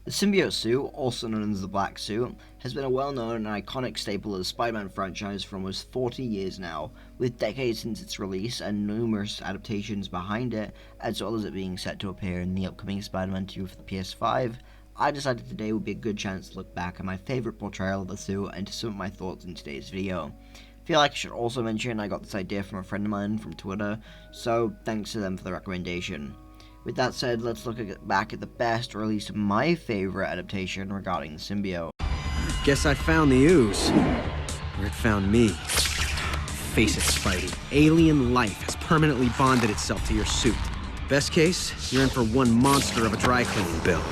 The symbiote suit, also known as the Black Suit, has been a well-known and iconic staple of the Spider-Man franchise for almost 40 years now, with decades since its release and numerous adaptations behind it, as well as it being set to appear in the upcoming Spider-Man 2 for the PS5. I decided today would be a good chance to look back at my favourite portrayal of the suit and to some of my thoughts in today's video. I feel like I should also mention I got this idea from a friend of mine from Twitter, so thanks to them for the recommendation. With that said, let's look back at the best, or at least my favorite adaptation regarding the symbiote. Guess I found the ooze. Or it found me. Face it, Spidey. Alien life has permanently bonded itself to your suit. Best case, you're in for one monster of a dry cleaning bill.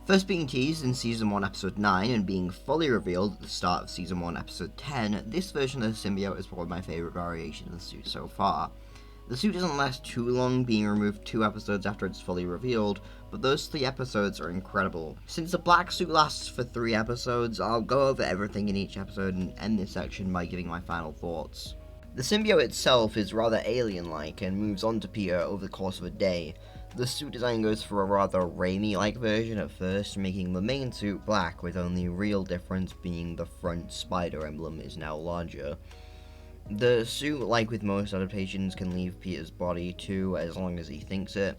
First being teased in Season 1 Episode 9 and being fully revealed at the start of Season 1 Episode 10, this version of the symbiote is probably my favourite variation of the suit so far. The suit doesn't last too long, being removed 2 episodes after it's fully revealed, but those 3 episodes are incredible. Since the black suit lasts for 3 episodes, I'll go over everything in each episode and end this section by giving my final thoughts. The symbiote itself is rather alien-like and moves on to Peter over the course of a day. The suit design goes for a rather Raimi-like version at first, making the main suit black, with only real difference being the front spider emblem is now larger. The suit, like with most adaptations, can leave Peter's body too, as long as he thinks it.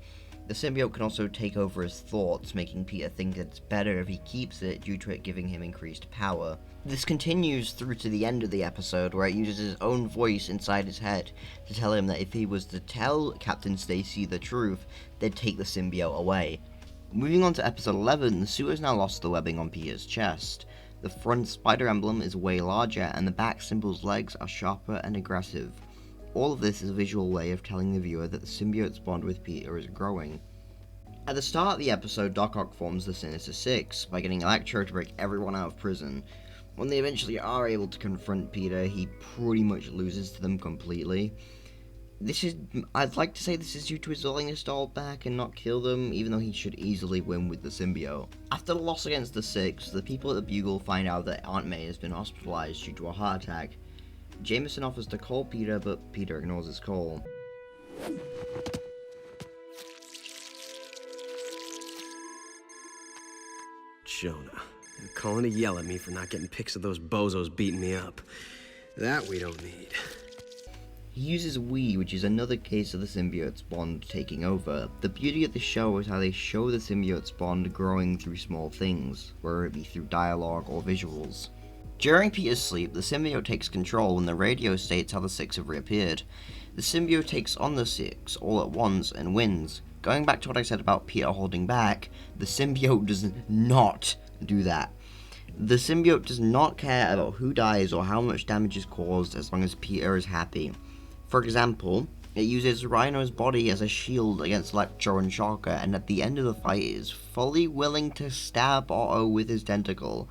The symbiote can also take over his thoughts, making Peter think that it's better if he keeps it due to it giving him increased power. This continues through to the end of the episode, where it uses his own voice inside his head to tell him that if he was to tell Captain Stacy the truth, they'd take the symbiote away. Moving on to episode 11, the suit has now lost the webbing on Peter's chest. The front spider emblem is way larger, and the back symbol's legs are sharper and aggressive. All of this is a visual way of telling the viewer that the symbiote's bond with Peter is growing. At the start of the episode, Doc Ock forms the Sinister Six by getting Electro to break everyone out of prison. When they eventually are able to confront Peter, he pretty much loses to them completely. I'd like to say this is due to his willingness to hold back and not kill them, even though he should easily win with the symbiote. After the loss against the Six, the people at the Bugle find out that Aunt May has been hospitalized due to a heart attack. Jameson offers to call Peter, but Peter ignores his call. Jonah, you're calling to yell at me for not getting pics of those bozos beating me up. That we don't need. He uses we, which is another case of the symbiote's bond taking over. The beauty of the show is how they show the symbiote's bond growing through small things, whether it be through dialogue or visuals. During Peter's sleep, the symbiote takes control when the radio states how the Six have reappeared. The symbiote takes on the Six all at once and wins. Going back to what I said about Peter holding back, the symbiote does not do that. The symbiote does not care about who dies or how much damage is caused as long as Peter is happy. For example, it uses Rhino's body as a shield against Electro and Shocker, and at the end of the fight is fully willing to stab Otto with his tentacle.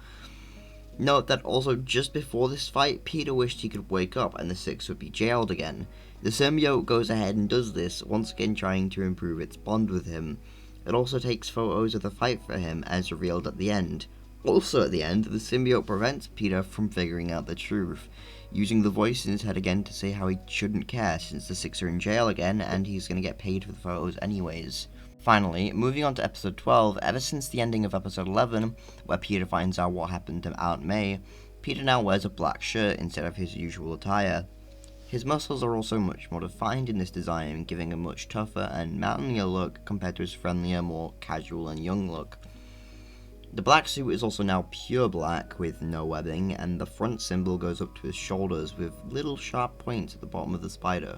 Note that also just before this fight, Peter wished he could wake up and the Six would be jailed again. The symbiote goes ahead and does this, once again trying to improve its bond with him. It also takes photos of the fight for him, as revealed at the end. Also at the end, the symbiote prevents Peter from figuring out the truth, using the voice in his head again to say how he shouldn't care since the Six are in jail again and he's going to get paid for the photos anyways. Finally, moving on to episode 12, ever since the ending of episode 11, where Peter finds out what happened to Aunt May, Peter now wears a black shirt instead of his usual attire. His muscles are also much more defined in this design, giving a much tougher and manlier look compared to his friendlier, more casual and young look. The black suit is also now pure black with no webbing, and the front symbol goes up to his shoulders with little sharp points at the bottom of the spider.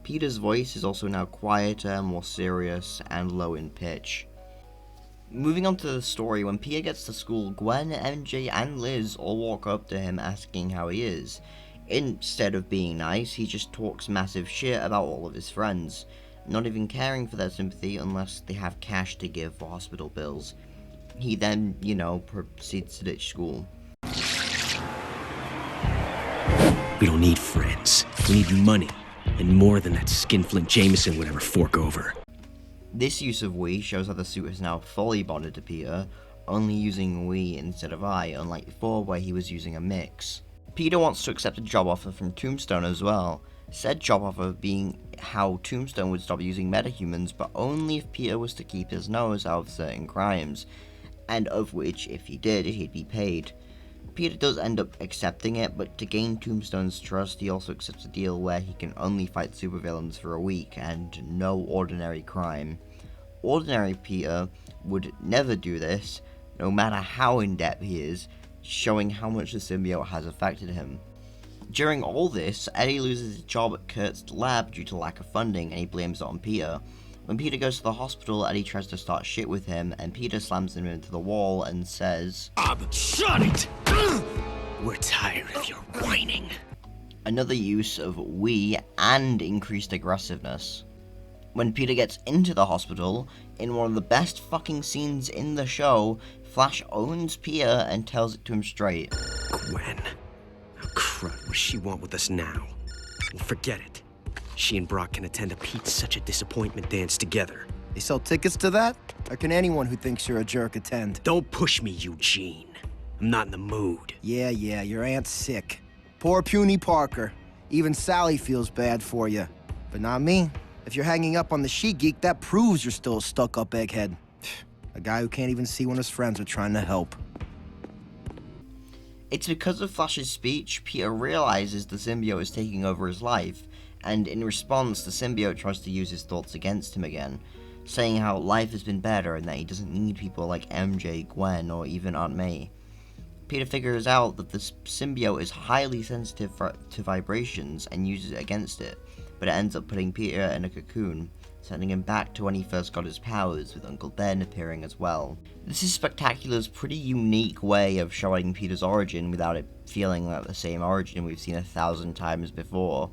Peter's voice is also now quieter, more serious, and low in pitch. Moving on to the story, when Peter gets to school, Gwen, MJ, and Liz all walk up to him asking how he is. Instead of being nice, he just talks massive shit about all of his friends, not even caring for their sympathy unless they have cash to give for hospital bills. He then, proceeds to ditch school. We don't need friends. We need money. And more than that skinflint Jameson would ever fork over. This use of we shows how the suit is now fully bonded to Peter, only using we instead of I, unlike before where he was using a mix. Peter wants to accept a job offer from Tombstone as well. Said job offer being how Tombstone would stop using metahumans, but only if Peter was to keep his nose out of certain crimes, and of which, if he did, he'd be paid. Peter does end up accepting it, but to gain Tombstone's trust, he also accepts a deal where he can only fight supervillains for a week, and no ordinary crime. Ordinary Peter would never do this, no matter how in-depth he is, showing how much the symbiote has affected him. During all this, Eddie loses his job at Kurt's lab due to lack of funding, and he blames it on Peter. When Peter goes to the hospital, Eddie tries to start shit with him, and Peter slams him into the wall and says, "Bob, shut it! We're tired of your whining." Another use of "we" and increased aggressiveness. When Peter gets into the hospital, in one of the best fucking scenes in the show, Flash owns Peter and tells it to him straight. Gwen. Oh, crud, what does she want with us now? Well, forget it. She and Brock can attend a Pete's Such a Disappointment dance together. They sell tickets to that? Or can anyone who thinks you're a jerk attend? Don't push me, Eugene. I'm not in the mood. Yeah, your aunt's sick. Poor puny Parker. Even Sally feels bad for you. But not me. If you're hanging up on the she-geek, that proves you're still a stuck-up egghead. A guy who can't even see when his friends are trying to help. It's because of Flash's speech, Peter realizes the symbiote is taking over his life, and in response, the symbiote tries to use his thoughts against him again, saying how life has been better and that he doesn't need people like MJ, Gwen, or even Aunt May. Peter figures out that the symbiote is highly sensitive to vibrations and uses it against it, but it ends up putting Peter in a cocoon, sending him back to when he first got his powers, with Uncle Ben appearing as well. This is Spectacular's pretty unique way of showing Peter's origin without it feeling like the same origin we've seen 1,000 times before.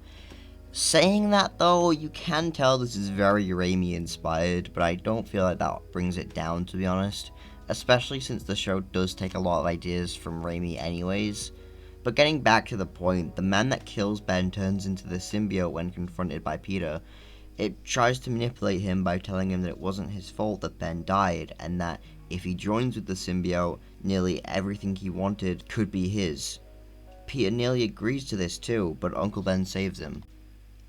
Saying that though, you can tell this is very Raimi inspired, but I don't feel like that brings it down, to be honest, especially since the show does take a lot of ideas from Raimi anyways. But getting back to the point, the man that kills Ben turns into the symbiote when confronted by Peter. It tries to manipulate him by telling him that it wasn't his fault that Ben died, and that if he joins with the symbiote, nearly everything he wanted could be his. Peter nearly agrees to this too, but Uncle Ben saves him.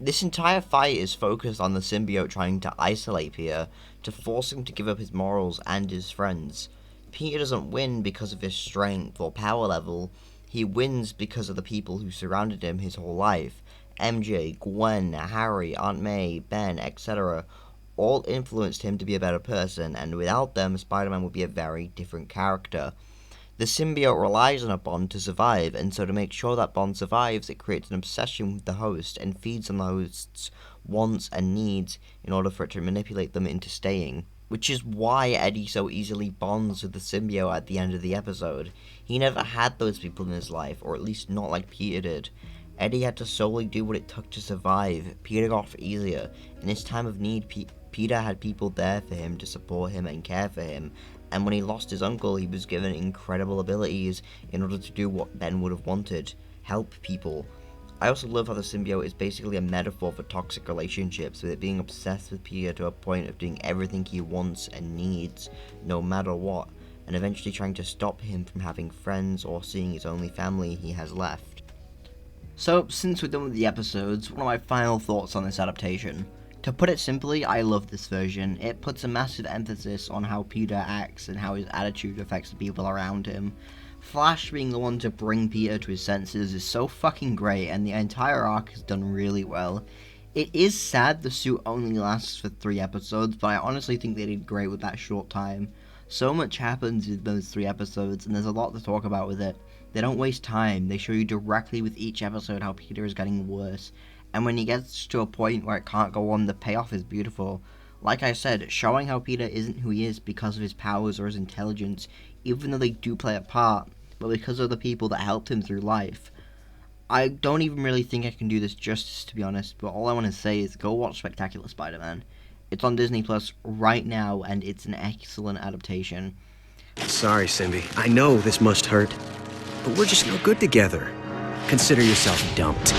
This entire fight is focused on the symbiote trying to isolate Peter, to force him to give up his morals and his friends. Peter doesn't win because of his strength or power level, he wins because of the people who surrounded him his whole life. MJ, Gwen, Harry, Aunt May, Ben, etc. all influenced him to be a better person, and without them, Spider-Man would be a very different character. The symbiote relies on a bond to survive, and so to make sure that bond survives, it creates an obsession with the host and feeds on the host's wants and needs in order for it to manipulate them into staying. Which is why Eddie so easily bonds with the symbiote at the end of the episode. He never had those people in his life, or at least not like Peter did. Eddie had to solely do what it took to survive. Peter got off easier. In his time of need, Peter had people there for him to support him and care for him. And when he lost his uncle, he was given incredible abilities in order to do what Ben would have wanted. Help people. I also love how the symbiote is basically a metaphor for toxic relationships, with it being obsessed with Peter to a point of doing everything he wants and needs, no matter what, and eventually trying to stop him from having friends or seeing his only family he has left. So, since we're done with the episodes, one of my final thoughts on this adaptation. To put it simply, I love this version. It puts a massive emphasis on how Peter acts and how his attitude affects the people around him. Flash being the one to bring Peter to his senses is so fucking great, and the entire arc is done really well. It is sad the suit only lasts for 3 episodes, but I honestly think they did great with that short time. So much happens in those 3 episodes, and there's a lot to talk about with it. They don't waste time, they show you directly with each episode how Peter is getting worse, and when he gets to a point where it can't go on, the payoff is beautiful. Like I said, showing how Peter isn't who he is because of his powers or his intelligence, even though they do play a part, but because of the people that helped him through life. I don't even really think I can do this justice, to be honest, but all I want to say is go watch Spectacular Spider-Man. It's on Disney Plus right now, and it's an excellent adaptation. Sorry, Symbi. I know this must hurt, but we're just no good together. Consider yourself dumped.